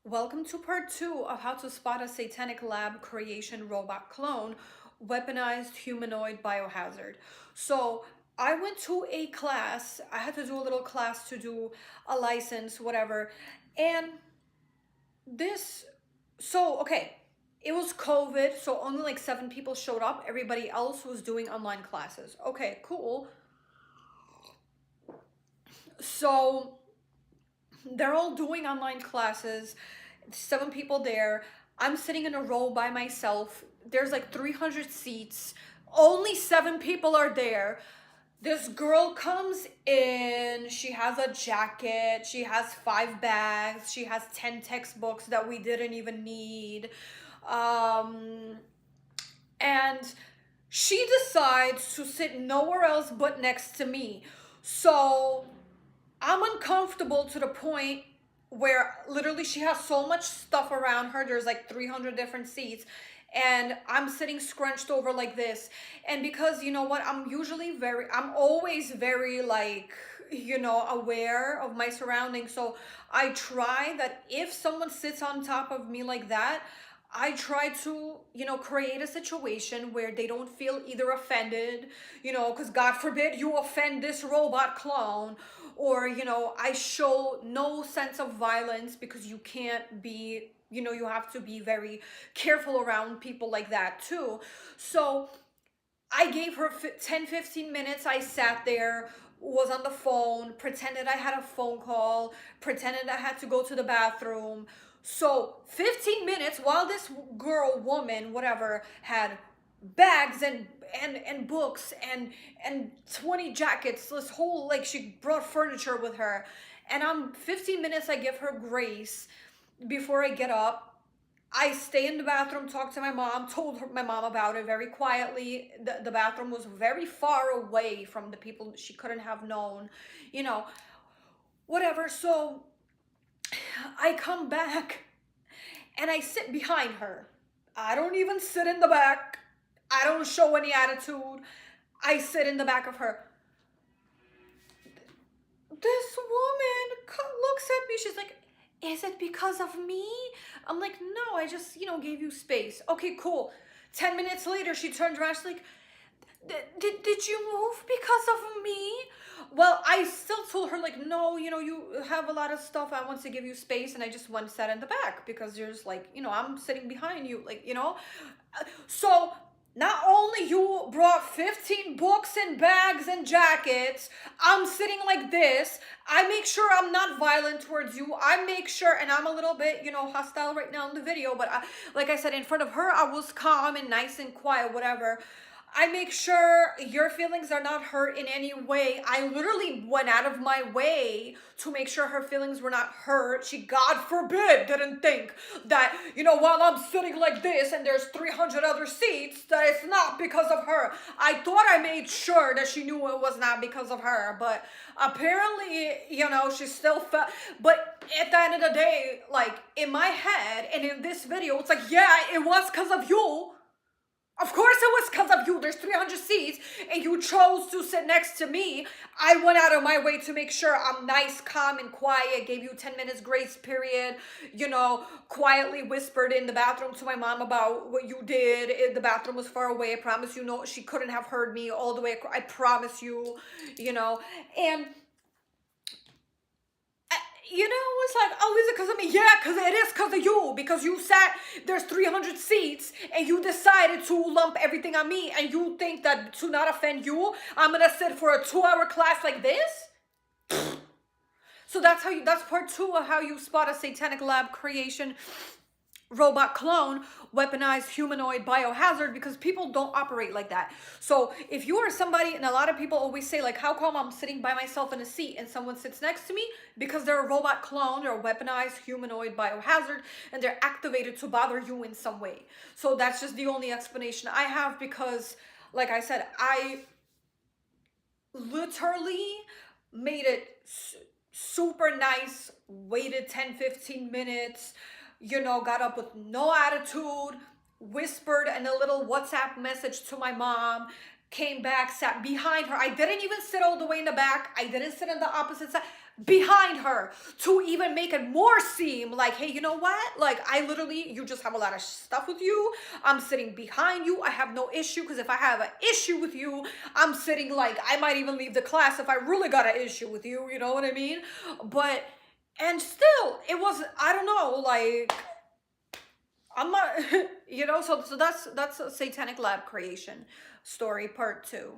Welcome to part 2 of how to spot a satanic lab creation robot clone, weaponized humanoid biohazard. So I went to a class, I had to do a little class to do a license, whatever. And this, okay, it was COVID, so only like 7 people showed up. Everybody else was doing online classes. Okay, cool. So they're all doing online classes, 7 people there. I'm sitting in a row by myself. There's like 300 seats. Only 7 people are there. This girl comes in. She has a jacket. She has 5 bags. She has 10 textbooks that we didn't even need. And she decides to sit nowhere else but next to me. So I'm uncomfortable to the point where literally she has so much stuff around her. There's like 300 different seats. And I'm sitting scrunched over like this. And because you know what, I'm always very like, aware of my surroundings. So I try that if someone sits on top of me like that, I try to, create a situation where they don't feel either offended, because God forbid you offend this robot clone, or, I show no sense of violence because you can't be, you have to be very careful around people like that too. So I gave her 10-15 minutes. I sat there, was on the phone, pretended I had a phone call, pretended I had to go to the bathroom. So 15 minutes while this girl, woman, whatever, had bags and books and 20 jackets, this whole, like, she brought furniture with her. And 15 minutes I give her grace before I get up. I stay in the bathroom, talk to my mom, told my mom about it very quietly. The bathroom was very far away from the people she couldn't have known, you know, whatever. So I come back and I sit behind her. I don't even sit in the back. I don't show any attitude. I sit in the back of her. This woman looks at me. She's like, is it because of me? I'm like, no, I just, gave you space. Okay, cool. 10 minutes later, she turns around. She's like, did you move because of me? Well, I still told her, like, no, you have a lot of stuff. I want to give you space. And I just went sat in the back because there's like, I'm sitting behind you, like, So not only you brought 15 books and bags and jackets, I'm sitting like this. I make sure I'm not violent towards you. I make sure, and I'm a little bit, hostile right now in the video, but like I said, in front of her, I was calm and nice and quiet, whatever. I make sure your feelings are not hurt in any way. I literally went out of my way to make sure her feelings were not hurt. She, God forbid, didn't think that, while I'm sitting like this and there's 300 other seats, that it's not because of her. I thought I made sure that she knew it was not because of her, but apparently, she still felt. But at the end of the day, like, in my head and in this video, it's like, yeah, it was because of you. Of course it was because of you. There's 300 seats and you chose to sit next to me. I went out of my way to make sure I'm nice, calm, and quiet. Gave you 10 minutes grace period. Quietly whispered in the bathroom to my mom about what you did. The bathroom was far away. I promise you, no, she couldn't have heard me all the way. I promise you, And it's like, oh, is it because of me? Yeah, because it is because of you. Because you sat, there's 300 seats, and you decided to lump everything on me, and you think that to not offend you, I'm going to sit for a 2-hour class like this? So that's part 2 of how you spot a satanic lab creation robot clone, weaponized humanoid biohazard, because people don't operate like that. So if you are somebody, and a lot of people always say, like, how come I'm sitting by myself in a seat and someone sits next to me? Because they're a robot clone or a weaponized humanoid biohazard, and they're activated to bother you in some way. So that's just the only explanation I have, because like I said, I literally made it super nice, waited 10-15 minutes, got up with no attitude, whispered in a little WhatsApp message to my mom, came back, sat behind her. I didn't even sit all the way in the back. I didn't sit on the opposite side. behind her to even make it more seem like, hey, you know what? Like, I literally, you just have a lot of stuff with you. I'm sitting behind you. I have no issue, because if I have an issue with you, I'm sitting, like, I might even leave the class if I really got an issue with you. You know what I mean? But, and still, it was, I don't know, like, I'm not, you know, so that's a Satanic Lab creation story part 2.